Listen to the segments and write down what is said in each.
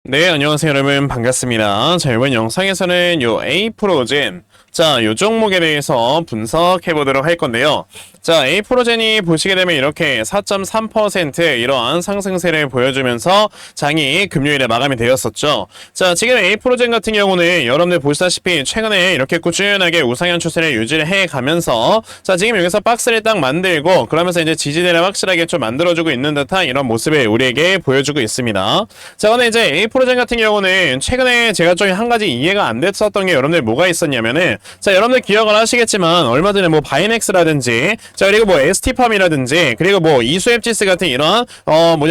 네, 안녕하세요, 여러분. 반갑습니다. 자, 이번 영상에서는 요 A-프로젠, 요 종목에 대해서 분석해 보도록 할 건데요. 자, A-프로젠이 보시게 되면 이렇게 4.3% 이러한 상승세를 보여주면서 장이 금요일에 마감이 되었었죠. 자, 지금 A-프로젠 같은 경우는 여러분들 보시다시피 최근에 이렇게 꾸준하게 우상향 추세를 유지를 해 가면서 자, 지금 여기서 박스를 딱 만들고 그러면서 이제 지지대를 확실하게 좀 만들어주고 있는 듯한 이런 모습을 우리에게 보여주고 있습니다. 자, 근데 이제 A-프로젠 같은 경우는 최근에 제가 좀 한 가지 이해가 안 됐었던 게 여러분들 뭐가 있었냐면은 자, 여러분들 기억을 하시겠지만 얼마 전에 뭐 바이넥스라든지 자, 그리고 뭐 ST팜이라든지 그리고 뭐 이수앱지스 같은 이런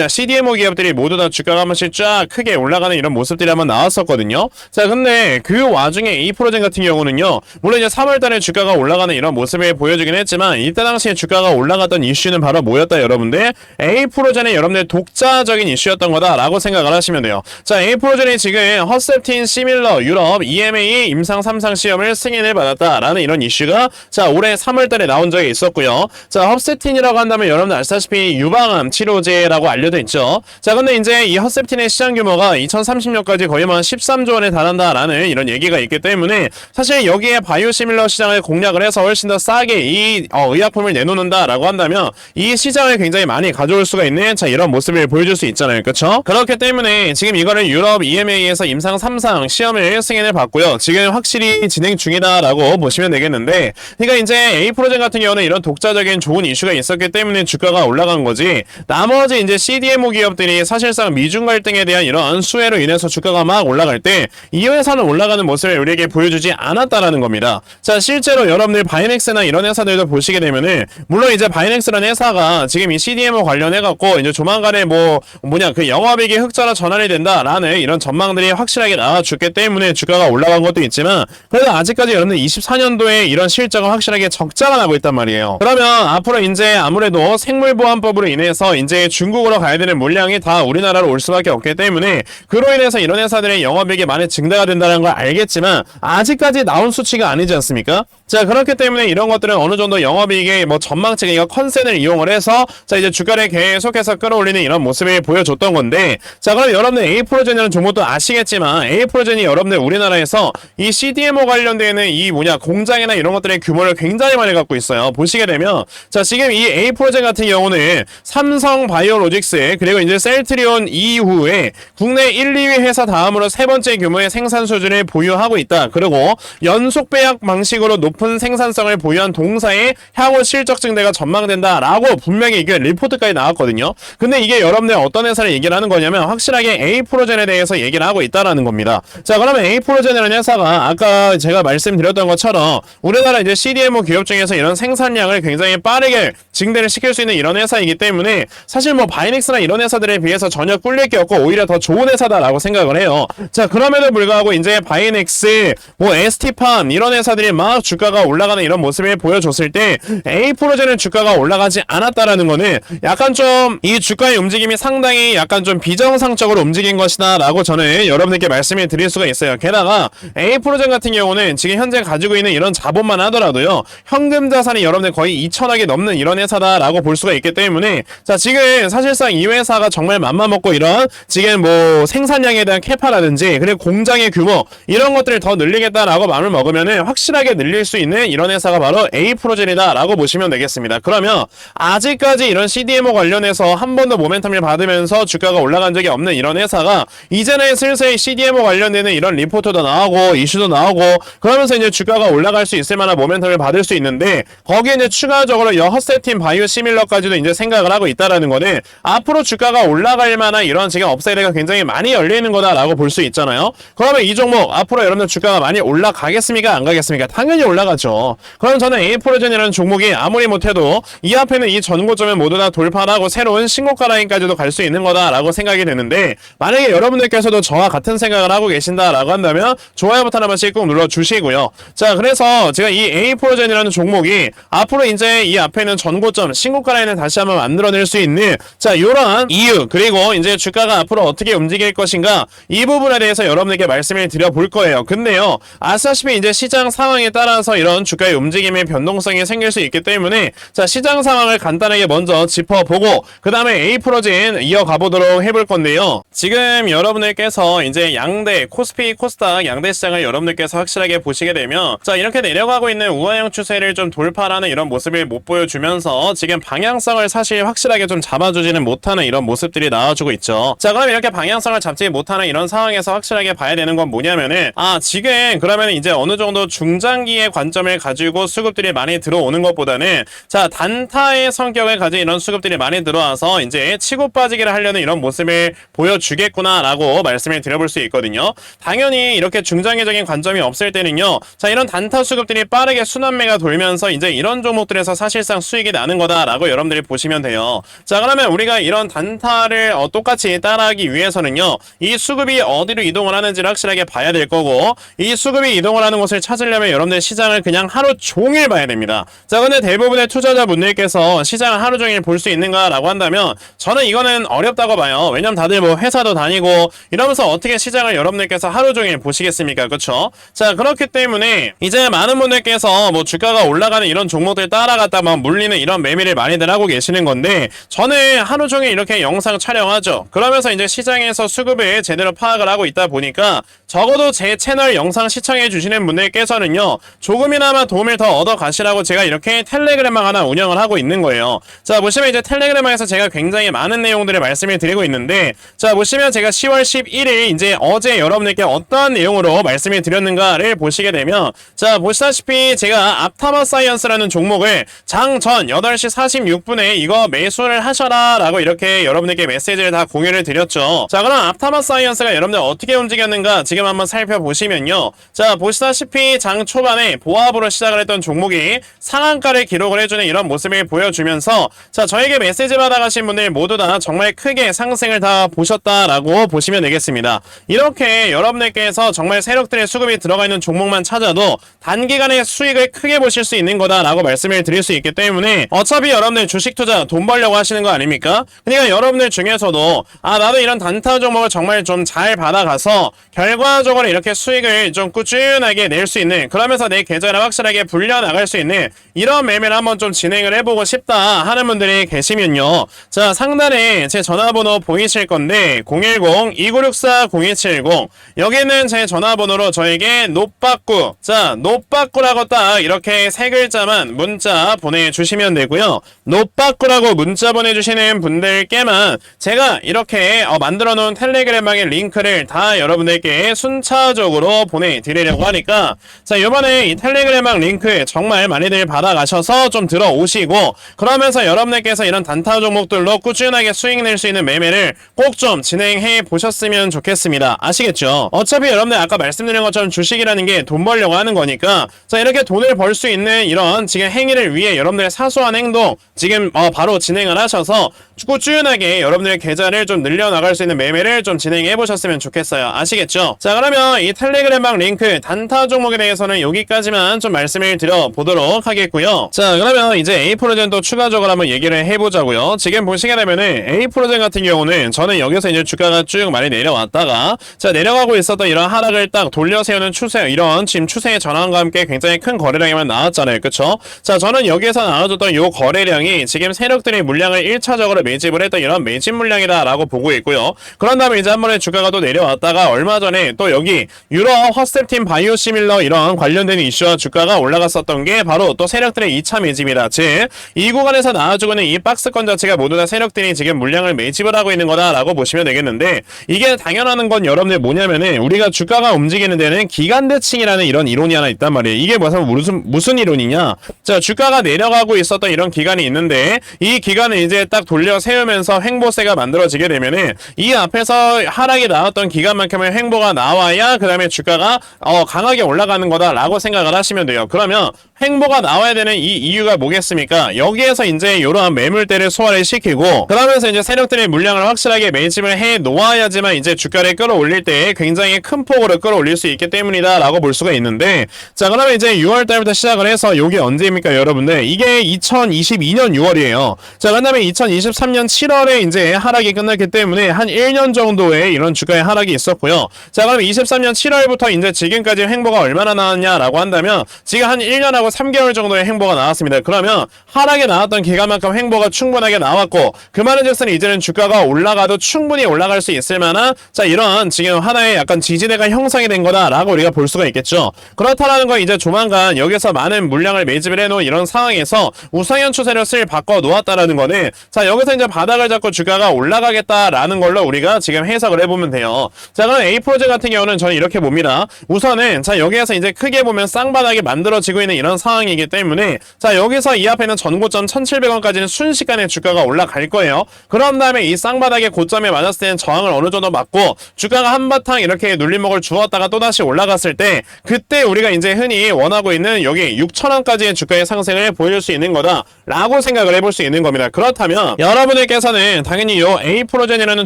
CDMO 기업들이 모두 다 주가가 한 번씩 쫙 크게 올라가는 이런 모습들이 한번 나왔었거든요. 자, 근데 그 와중에 A-프로젠 같은 경우는요, 물론 이제 3월달에 주가가 올라가는 이런 모습을 보여주긴 했지만 이때 당시에 주가가 올라갔던 이슈는 바로 뭐였다, 여러분들? A-프로젠의 여러분들 독자적인 이슈였던 거다라고 생각을 하시면 돼요. 자, A-프로젠이 지금 허셉틴 시밀러 유럽 EMA 임상 3상 시험을 승인을 받았다라는 이런 이슈가 자, 올해 3월달에 나온 적이 있었고요. 자, 허셉틴이라고 한다면 여러분들 아시다시피 유방암 치료제라고 알려져 있죠. 자, 근데 이제 이 허셉틴의 시장 규모가 2030년까지 거의 한 13조 원에 달한다라는 이런 얘기가 있기 때문에 사실 여기에 바이오시밀러 시장을 공략을 해서 훨씬 더 싸게 이 의약품을 내놓는다라고 한다면 이 시장을 굉장히 많이 가져올 수가 있는 자, 이런 모습을 보여줄 수 있잖아요. 그렇죠? 그렇기 때문에 지금 이거를 유럽 EMA에서 임상 3상 시험을 승인을 받고요. 지금 확실히 진행 중이다라고 보시면 되겠는데, 그러니까 이제 A-프로젠 같은 경우는 이런 독자적인 좋은 이슈가 있었기 때문에 주가가 올라간 거지, 나머지 이제 CDMO 기업들이 사실상 미중 갈등에 대한 이런 수혜로 인해서 주가가 막 올라갈 때 이 회사는 올라가는 모습을 우리에게 보여주지 않았다라는 겁니다. 자, 실제로 여러분들 바이넥스나 이런 회사들도 보시게 되면은 물론 이제 바이넥스라는 회사가 지금 이 CDMO 관련해갖고 이제 조만간에 그 영업이익이 흑자로 전환이 된다라는 이런 전망들이 확실하게 나와줬기 때문에 주가가 올라간 것도 있지만, 그래도 아직까지 여러분들 24년도에 이런 실적은 확실하게 적자가 나고 있단 말이에요. 그러면 앞으로 이제 아무래도 생물보안법으로 인해서 이제 중국으로 가야 되는 물량이 다 우리나라로 올 수밖에 없기 때문에 그로 인해서 이런 회사들의 영업이익이 많이 증가가 된다는 걸 알겠지만 아직까지 나온 수치가 아니지 않습니까? 자, 그렇기 때문에 이런 것들은 어느 정도 영업이익의 전망치, 그러니까 컨센을 이용을 해서 자, 이제 주가를 계속해서 끌어올리는 이런 모습을 보여줬던 건데, 자, 그럼 여러분들 A-프로젠이라는 종목도 아시겠지만 A-프로젠이 여러분들 우리나라에서 이 CDMO 관련되는 이 공장이나 이런 것들의 규모를 굉장히 많이 갖고 있어요. 보시게 되면 자, 지금 이 A-프로젠 같은 경우는 삼성 바이오로직스 그리고 이제 셀트리온 이후에 국내 1, 2위 회사 다음으로 세 번째 규모의 생산 수준을 보유하고 있다. 그리고 연속 배약 방식으로 높은 생산성을 보유한 동사의 향후 실적 증대가 전망된다라고 분명히 이게 리포트까지 나왔거든요. 근데 이게 여러분들 어떤 회사를 얘기를 하는 거냐면 확실하게 A-프로젠에 대해서 얘기를 하고 있다라는 겁니다. 자, 그러면 A-프로젠이라는 회사가 아까 제가 말씀드렸던 것처럼 우리나라 이제 CDMO 기업 중에서 이런 생산량을 굉장히 빠르게 증대를 시킬 수 있는 이런 회사이기 때문에 사실 바이넥스나 이런 회사들에 비해서 전혀 꿀릴 게 없고 오히려 더 좋은 회사다라고 생각을 해요. 자, 그럼에도 불구하고 이제 바이넥스, ST팜 이런 회사들이 막 주가가 올라가는 이런 모습을 보여줬을 때 A-프로젠은 주가가 올라가지 않았다라는 거는 약간 좀 이 주가의 움직임이 상당히 약간 좀 비정상적으로 움직인 것이다 라고 저는 여러분들께 말씀을 드릴 수가 있어요. 게다가 A-프로젠 같은 경우는 지금 현재 가지고 있는 이런 자본만 하더라도요, 현금 자산이 여러분들 거의 2천억이 넘는 이런 회사다라고 볼 수가 있기 때문에 자, 지금 사실상 이 회사가 정말 맘마먹고 이런 지금 생산량에 대한 캐파라든지 그리고 공장의 규모 이런 것들을 더 늘리겠다라고 마음을 먹으면은 확실하게 늘릴 수 있는 이런 회사가 바로 A-프로젠이다라고 보시면 되겠습니다. 그러면 아직까지 이런 CDMO 관련해서 한 번도 모멘텀을 받으면서 주가가 올라간 적이 없는 이런 회사가 이제는 슬슬 CDMO 관련되는 이런 리포트도 나오고 이슈도 나오고 그러면서 이제 주가가 올라갈 수 있을 만한 모멘텀을 받을 수 있는데, 거기에 이제 추가적으로 허셉틴 바이오시밀러까지도 이제 생각을 하고 있다라는 거는 앞으로 주가가 올라갈 만한 이런 지금 업사이드가 굉장히 많이 열리는 거다라고 볼 수 있잖아요. 그러면 이 종목 앞으로 여러분들 주가가 많이 올라가겠습니까? 안 가겠습니까? 당연히 올라가죠. 그럼 저는 A-프로젠이라는 종목이 아무리 못해도 이 앞에는 이 전고점을 모두 다 돌파하고 새로운 신고가 라인까지도 갈 수 있는 거다라고 생각이 되는데, 만약에 여러분들께서도 저와 같은 생각을 하고 계신다라고 한다면 좋아요 버튼 한 번씩 꼭 눌러주시고요. 있어요. 자, 그래서 제가 이 A4젠이라는 종목이 앞으로 이제 이 앞에 있는 전고점, 신고가 라인을 다시 한번 만들어낼 수 있는 자, 요런 이유, 그리고 이제 주가가 앞으로 어떻게 움직일 것인가, 이 부분에 대해서 여러분에게 말씀을 드려볼 거예요. 근데요, 아시다시피 이제 시장 상황에 따라서 이런 주가의 움직임의 변동성이 생길 수 있기 때문에 자, 시장 상황을 간단하게 먼저 짚어보고 그 다음에 A4젠 이어가 보도록 해볼 건데요. 지금 여러분들께서 이제 양대, 코스피, 코스닥 양대 시장을 여러분들께서 확실하게 보시게 되면 자, 이렇게 내려가고 있는 우하형 추세를 좀 돌파하는 이런 모습을 못 보여주면서 지금 방향성을 사실 확실하게 좀 잡아주지는 못하는 이런 모습들이 나와주고 있죠. 자, 그럼 이렇게 방향성을 잡지 못하는 이런 상황에서 확실하게 봐야 되는 건 뭐냐면은 지금 그러면 이제 어느 정도 중장기의 관점을 가지고 수급들이 많이 들어오는 것보다는 자, 단타의 성격을 가진 이런 수급들이 많이 들어와서 이제 치고 빠지기를 하려는 이런 모습을 보여주겠구나 라고 말씀을 드려볼 수 있거든요. 당연히 이렇게 중장기적인 관점이 없을 때는요, 자, 이런 단타 수급들이 빠르게 순환매가 돌면서 이제 이런 종목들에서 사실상 수익이 나는 거다라고 여러분들이 보시면 돼요. 자, 그러면 우리가 이런 단타를 똑같이 따라하기 위해서는요, 이 수급이 어디로 이동을 하는지를 확실하게 봐야 될 거고, 이 수급이 이동을 하는 곳을 찾으려면 여러분들 시장을 그냥 하루 종일 봐야 됩니다. 자, 근데 대부분의 투자자분들께서 시장을 하루 종일 볼 수 있는가라고 한다면 저는 이거는 어렵다고 봐요. 왜냐면 다들 뭐 회사도 다니고 이러면서 어떻게 시장을 여러분들께서 하루 종일 보시겠습니까? 그쵸? 자, 그렇기 때문에 이제 많은 분들께서 뭐 주가가 올라가는 이런 종목들 따라갔다 막 물리는 이런 매매를 많이들 하고 계시는 건데, 저는 하루 종일 이렇게 영상 촬영하죠. 그러면서 이제 시장에서 수급을 제대로 파악을 하고 있다 보니까 적어도 제 채널 영상 시청해 주시는 분들께서는요, 조금이나마 도움을 더 얻어 가시라고 제가 이렇게 텔레그램망 하나 운영을 하고 있는 거예요. 자, 보시면 이제 텔레그램망에서 제가 굉장히 많은 내용들을 말씀을 드리고 있는데, 자, 보시면 제가 10월 11일 이제 어제 여러분들께 어떠한 내용으로 말씀을 드렸는가를 보시게 되면, 자, 보시다시피 제가 앞타마 사이언스라는 종목을 장 전 8시 46분에 이거 매수를 하셔라 라고 이렇게 여러분들께 메시지를 다 공유를 드렸죠. 자, 그럼 앞타마 사이언스가 여러분들 어떻게 움직였는가 지금 한번 살펴보시면요, 자, 보시다시피 장 초반에 보합으로 시작을 했던 종목이 상한가를 기록을 해주는 이런 모습을 보여주면서 자, 저에게 메시지 받아가신 분들 모두 다 정말 크게 상승을 다 보셨다라고 보시면 되겠습니다. 이렇게 여러분들께서 정말 세력들의 수급이 들어가 있는 종목만 찾아도 단기간에 수익을 크게 보실 수 있는 거다라고 말씀을 드릴 수 있기 때문에, 어차피 여러분들 주식 투자 돈 벌려고 하시는 거 아닙니까? 그러니까 여러분들 중에서도 나도 이런 단타 종목을 정말 좀 잘 받아가서 결과적으로 이렇게 수익을 좀 꾸준하게 낼 수 있는, 그러면서 내 계좌를 확실하게 불려나갈 수 있는 이런 매매를 한번 좀 진행을 해보고 싶다 하는 분들이 계시면요, 자, 상단에 제 전화번호 보이실 건데 010-2964-0270 여기는 제 전화번호로 저에게 노빠꾸, 자, 노빠꾸라고 딱 이렇게 세 글자만 문자 보내주시면 되고요. 노빠꾸라고 문자 보내주시는 분들께만 제가 이렇게 만들어 놓은 텔레그램망의 링크를 다 여러분들께 순차적으로 보내드리려고 하니까, 자, 요번에 이 텔레그램망 링크 정말 많이들 받아가셔서 좀 들어오시고, 그러면서 여러분들께서 이런 단타 종목들로 꾸준하게 수익 낼 수 있는 매매를 꼭 좀 진행해 보셨으면 좋겠습니다. 아시겠죠? 어차피 여러분들 아까 말씀드린 것처럼 주식이라는 게 돈 벌려고 하는 거니까, 자, 이렇게 돈을 벌 수 있는 이런 지금 행위를 위해 여러분들의 사소한 행동 지금 바로 진행을 하셔서 꾸준하게 여러분들의 계좌를 좀 늘려나갈 수 있는 매매를 좀 진행해 보셨으면 좋겠어요. 아시겠죠? 자, 그러면 이 텔레그램방 링크 단타 종목에 대해서는 여기까지만 좀 말씀을 드려보도록 하겠고요. 자, 그러면 이제 A4젠도 추가적으로 한번 얘기를 해보자고요. 지금 보시게 되면은 A4젠 같은 경우는 저는 여기서 이제 주가가 쭉 많이 내려왔다가 자, 내려가고 있었던 이런 하락을 딱 돌려세우는 추세, 이런 지금 추세의 전환과 함께 굉장히 큰 거래량이만 나왔잖아요. 그쵸? 자, 저는 여기에서 나와줬던 이 거래량이 지금 세력들의 물량을 1차적으로 매집을 했던 이런 매집 물량이다라고 보고 있고요. 그런 다음에 이제 한 번에 주가가 또 내려왔다가 얼마 전에 또 여기 유럽 허스텝팀 바이오시밀러 이런 관련된 이슈와 주가가 올라갔었던 게 바로 또 세력들의 2차 매집이다. 즉, 이 구간에서 나와주고 있는 이 박스권 자체가 모두 다 세력들이 지금 물량을 매집을 하고 있는 거다라고 보시면 되겠는데, 이게 당연한 건 여러분들 뭐냐면은 우리가 주가가 움직이는 데는 기간대칭이라는 이런 이론이 하나 있단 말이에요. 이게 무슨 이론이냐? 자, 주가가 내려가고 있었던 이런 기간이 있는데 이 기간을 이제 딱 돌려 세우면서 횡보세가 만들어지게 되면은 이 앞에서 하락이 나왔던 기간만큼의 횡보가 나와야 그 다음에 주가가 강하게 올라가는 거다라고 생각을 하시면 돼요. 그러면 횡보가 나와야 되는 이 이유가 뭐겠습니까? 여기에서 이제 이러한 매물대를 소화를 시키고 그러면서 이제 세력들의 물량을 확실하게 매집을 해 놓아야지만 이제 주가를 끌어올릴 때 굉장히 큰 폭으로 끌어올릴 수 있기 때문이다 라고 볼 수가 있는데, 자 그러면 이제 6월달부터 시작을 해서 요게 언제입니까 여러분들? 이게 2022년 6월이에요 자 그다음에 2023년 7월에 이제 하락이 끝났기 때문에 한 1년 정도의 이런 주가의 하락이 있었고요. 자 그럼 23년 7월부터 이제 지금까지 횡보가 얼마나 나왔냐라고 한다면 지금 한 1년하고 3개월 정도의 횡보가 나왔습니다. 그러면 하락에 나왔던 기간만큼 횡보가 충분하게 나왔고, 그 말은즉슨 이제는 주가가 올라가도 충분히 올라갈 수 있을 만한 자 이런 지금 하나의 약간 지지대가 형성이 된 거다라고 우리가 볼 수가 있겠죠. 그렇다라는 건 이제 조만간 여기서 많은 물량을 매집을 해놓은 이런 상황에서 우상향 추세를 바꿔 놓았다라는 거는 자 여기서 이제 바닥을 잡고 주가가 올라가겠다라는 걸로 우리가 지금 해석을 해보면 돼요. 자 그럼 A프로제 같은 경우는 저는 이렇게 봅니다. 우선은 자 여기에서 이제 크게 보면 쌍바닥이 만들어지고 있는 이런 상황이기 때문에 자 여기서 이 앞에 있는 전고점 1,700원까지는 순식간에 주가가 올라갈 거예요. 그런 다음에 이 쌍바닥의 고점에 맞았을 때는 저항을 어느 정도 맞고 주가가 한바탕 이렇게 눌림목을 주었다가 또다시 올라갔을 때 그때 우리가 이제 흔히 원하고 있는 여기 6,000원까지의 주가의 상승을 보여줄 수 있는 거다 라고 생각을 해볼 수 있는 겁니다. 그렇다면 여러분들께서는 당연히 요 A프로젠이라는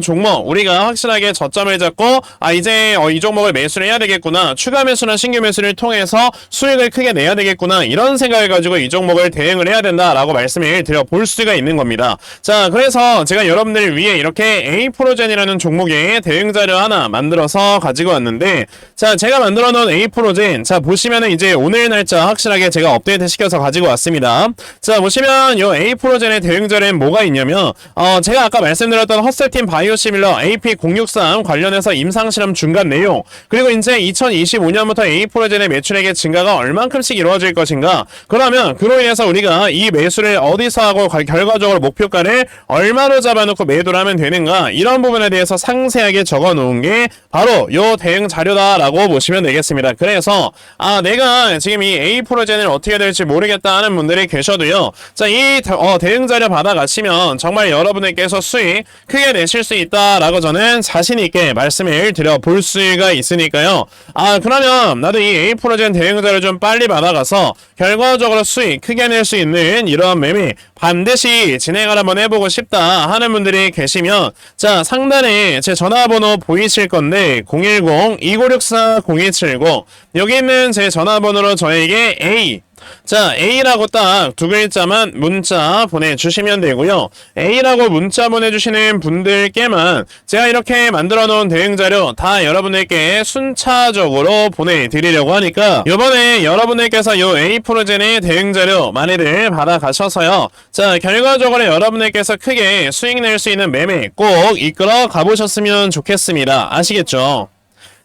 종목 우리가 확실하게 저점을 잡고 이제 이 종목을 매수를 해야 되겠구나, 추가 매수나 신규 매수를 통해서 수익을 크게 내야 되겠구나, 이런 생각을 가지고 이 종목을 대응을 해야 된다라고 말씀을 드려 볼 수가 있는 겁니다. 자 그래서 제가 여러분들 위해 이렇게 A프로젠이라는 종목의 대응 자료 하나 만들어서 가지고 왔는데, 자 제가 만들어 놓은 A프로젠 자 보시면은 이제 오늘 날짜 확실하게 제가 업데이트 시켜서 가지고 왔습니다. 자 보시면 요 A프로젠의 대응 자료엔 뭐가 있냐면 제가 아까 말씀드렸던 헛셀틴 바이오시밀러 AP063 관련해서 임상실험 중간 내용, 그리고 이제 2025년부터 A프로젠의 매출액의 증가가 얼만큼씩 이루어질 것인가, 그러면 그로 인해서 우리가 이 매수를 어디서 하고 결과적으로 목표가를 얼마로 잡아놓고 매도를 하면 되는가, 이런 부분에 대해서 상세하게 적어 놓은 게 바로 요 대응 자료다라고 보시면 되겠습니다. 그래서 내가 지금 이 A프로젠을 어떻게 될지 모르겠다 하는 분들이 계셔도요, 자 이 대응 자료 받아가시면 정말 여러분들께서 수익 크게 내실 수 있다라고 저는 자신있게 말씀을 드려 볼 수가 있으니까요. 그러면 나도 이 A프로젠 대응 자료 좀 빨리 받아가서 결과적으로 수익 크게 낼 수 있는 이런 매매 반드시 진행을 한번 해보고 싶다 하는 분들이 계시면 자 상단에 제 전화번호 보이실 건데 010-2964-0270 여기 있는 제 전화번호로 저에게 A라고 딱 두 글자만 문자 보내주시면 되고요. A라고 문자 보내주시는 분들께만 제가 이렇게 만들어 놓은 대응자료 다 여러분들께 순차적으로 보내드리려고 하니까 이번에 여러분들께서 요 A프로젠의 대응자료 많이들 받아가셔서요, 자 결과적으로 여러분들께서 크게 수익 낼 수 있는 매매 꼭 이끌어 가보셨으면 좋겠습니다. 아시겠죠?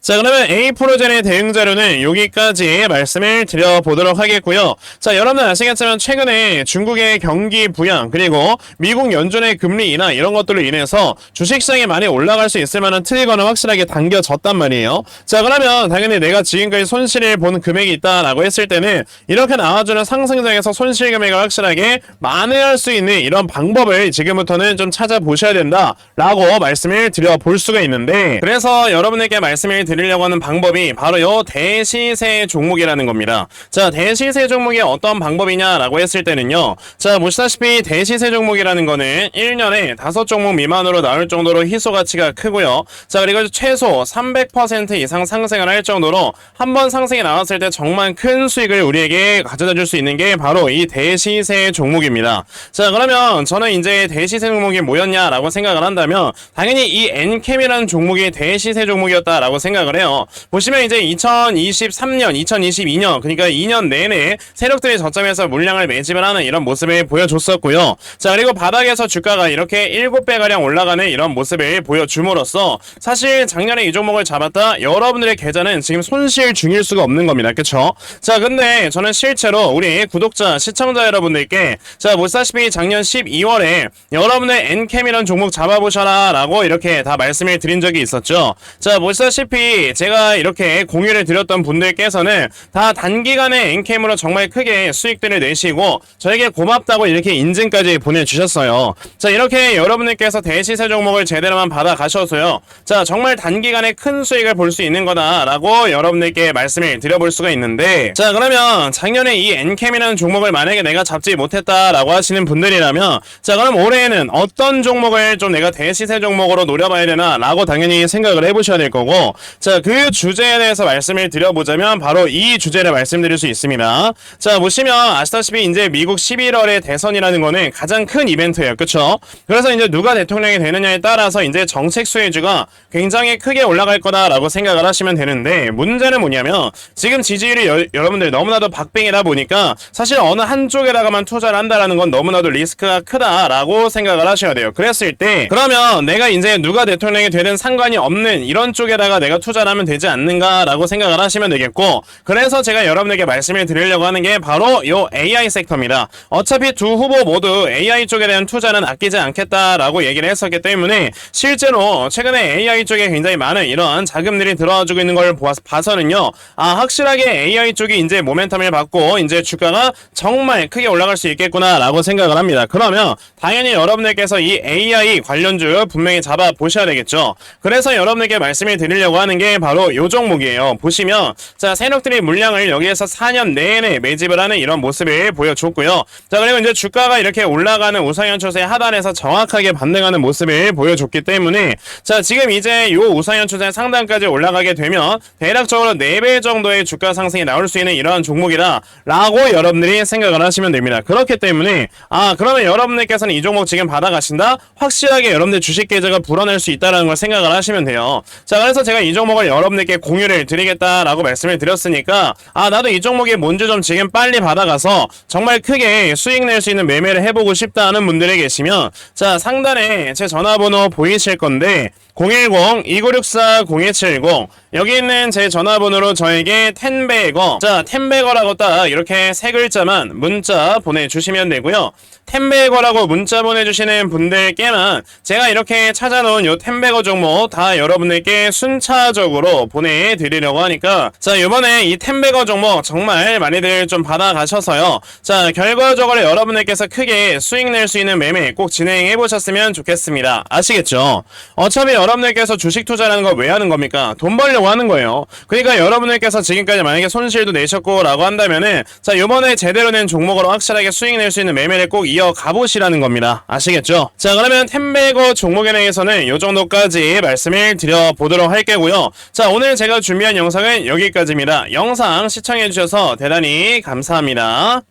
자 그러면 A프로젠의 대응 자료는 여기까지 말씀을 드려보도록 하겠고요. 자 여러분들 아시겠지만 최근에 중국의 경기 부양 그리고 미국 연준의 금리 인하 이런 것들로 인해서 주식시장이 많이 올라갈 수 있을 만한 트리거는 확실하게 당겨졌단 말이에요. 자 그러면 당연히 내가 지금까지 손실을 본 금액이 있다라고 했을 때는 이렇게 나와주는 상승장에서 손실 금액을 확실하게 만회할 수 있는 이런 방법을 지금부터는 좀 찾아보셔야 된다라고 말씀을 드려볼 수가 있는데, 그래서 여러분에게 말씀을 드리려고 하는 방법이 바로 요 대시세 종목이라는 겁니다. 자 대시세 종목이 어떤 방법이냐라고 했을 때는요, 자 보시다시피 대시세 종목이라는 거는 1년에 5종목 미만으로 나올 정도로 희소 가치가 크고요. 자 그리고 최소 300% 이상 상승을 할 정도로 한번 상승이 나왔을 때 정말 큰 수익을 우리에게 가져다 줄 수 있는 게 바로 이 대시세 종목입니다. 자 그러면 저는 이제 대시세 종목이 뭐였냐라고 생각을 한다면 당연히 이 엔캠이라는 종목이 대시세 종목이었다라고 생각을 해요. 보시면 이제 2023년, 2022년 그러니까 2년 내내 세력들이 저점에서 물량을 매집을 하는 이런 모습을 보여줬었고요. 자 그리고 바닥에서 주가가 이렇게 7배가량 올라가는 이런 모습을 보여줌으로써 사실 작년에 이 종목을 잡았다 여러분들의 계좌는 지금 손실 중일 수가 없는 겁니다. 그쵸? 자 근데 저는 실제로 우리 구독자, 시청자 여러분들께 자 보시다시피 작년 12월에 여러분의 엔캠이라는 종목 잡아보셔라 라고 이렇게 다 말씀을 드린 적이 있었죠. 자 보시다시피 특히 제가 이렇게 공유를 드렸던 분들께서는 다 단기간에 엔캠으로 정말 크게 수익들을 내시고 저에게 고맙다고 이렇게 인증까지 보내주셨어요. 자, 이렇게 여러분들께서 대시세 종목을 제대로만 받아가셔서요, 자, 정말 단기간에 큰 수익을 볼 수 있는 거다라고 여러분들께 말씀을 드려볼 수가 있는데, 자, 그러면 작년에 이 엔캠이라는 종목을 만약에 내가 잡지 못했다라고 하시는 분들이라면, 자, 그럼 올해에는 어떤 종목을 좀 내가 대시세 종목으로 노려봐야 되나 라고 당연히 생각을 해보셔야 될 거고, 자, 그 주제에 대해서 말씀을 드려보자면 바로 이 주제를 말씀드릴 수 있습니다. 자, 보시면 아시다시피 이제 미국 11월에 대선이라는 거는 가장 큰 이벤트예요. 그쵸? 그래서 이제 누가 대통령이 되느냐에 따라서 이제 정책 수혜주가 굉장히 크게 올라갈 거다라고 생각을 하시면 되는데, 문제는 뭐냐면 지금 지지율이 여러분들 너무나도 박빙이다 보니까 사실 어느 한쪽에다가만 투자를 한다라는 건 너무나도 리스크가 크다라고 생각을 하셔야 돼요. 그랬을 때 그러면 내가 이제 누가 대통령이 되든 상관이 없는 이런 쪽에다가 내가 투자를 하면 되지 않는가라고 생각을 하시면 되겠고, 그래서 제가 여러분에게 말씀을 드리려고 하는 게 바로 요 AI 섹터입니다. 어차피 두 후보 모두 AI 쪽에 대한 투자는 아끼지 않겠다라고 얘기를 했었기 때문에 실제로 최근에 AI 쪽에 굉장히 많은 이런 자금들이 들어와주고 있는 걸 봐서는요, 아, 확실하게 AI 쪽이 이제 모멘텀을 받고 이제 주가가 정말 크게 올라갈 수 있겠구나라고 생각을 합니다. 그러면 당연히 여러분들께서 이 AI 관련주 분명히 잡아 보셔야 되겠죠. 그래서 여러분에게 말씀을 드리려고 하는 게 바로 요 종목이에요. 보시면 자, 세력들이 물량을 여기에서 4년 내내 매집을 하는 이런 모습을 보여줬고요. 자, 그리고 이제 주가가 이렇게 올라가는 우상향 추세 하단에서 정확하게 반등하는 모습을 보여줬기 때문에, 자, 지금 이제 요 우상향 추세 상단까지 올라가게 되면 대략적으로 4배 정도의 주가 상승이 나올 수 있는 이러한 종목이다 라고 여러분들이 생각을 하시면 됩니다. 그렇기 때문에 아, 그러면 여러분들께서는 이 종목 지금 받아가신다? 확실하게 여러분들 주식 계좌가 불어날 수 있다는 걸 생각을 하시면 돼요. 자, 그래서 제가 이 종목을 여러분들께 공유를 드리겠다라고 말씀을 드렸으니까, 아, 나도 이 종목이 뭔지 좀 지금 빨리 받아가서 정말 크게 수익 낼 수 있는 매매를 해보고 싶다는 분들이 계시면, 자, 상단에 제 전화번호 보이실 건데 010-2964-0270 여기 있는 제 전화번호로 저에게 텐베거, 자, 텐베거라고 딱 이렇게 세 글자만 문자 보내주시면 되고요. 텐베거라고 문자 보내주시는 분들께만 제가 이렇게 찾아놓은 요 텐베거 종목 다 여러분들께 순차적으로 보내드리려고 하니까, 자, 요번에 이 텐베거 종목 정말 많이들 좀 받아가셔서요, 자, 결과적으로 여러분들께서 크게 수익 낼 수 있는 매매 꼭 진행해 보셨으면 좋겠습니다. 아시겠죠? 어차피 여러분들께서 주식 투자라는 거 왜 하는 겁니까? 돈 벌려고 하는 거예요. 그러니까 여러분들께서 지금까지 만약에 손실도 내셨고 라고 한다면은, 자, 요번에 제대로 된 종목으로 확실하게 수익 낼 수 있는 매매를 꼭 이어가 보시라는 겁니다. 아시겠죠? 자, 그러면 텐베거 종목에 대해서는 요 정도까지 말씀을 드려보도록 할 거고요. 자, 오늘 제가 준비한 영상은 여기까지입니다. 영상 시청해주셔서 대단히 감사합니다.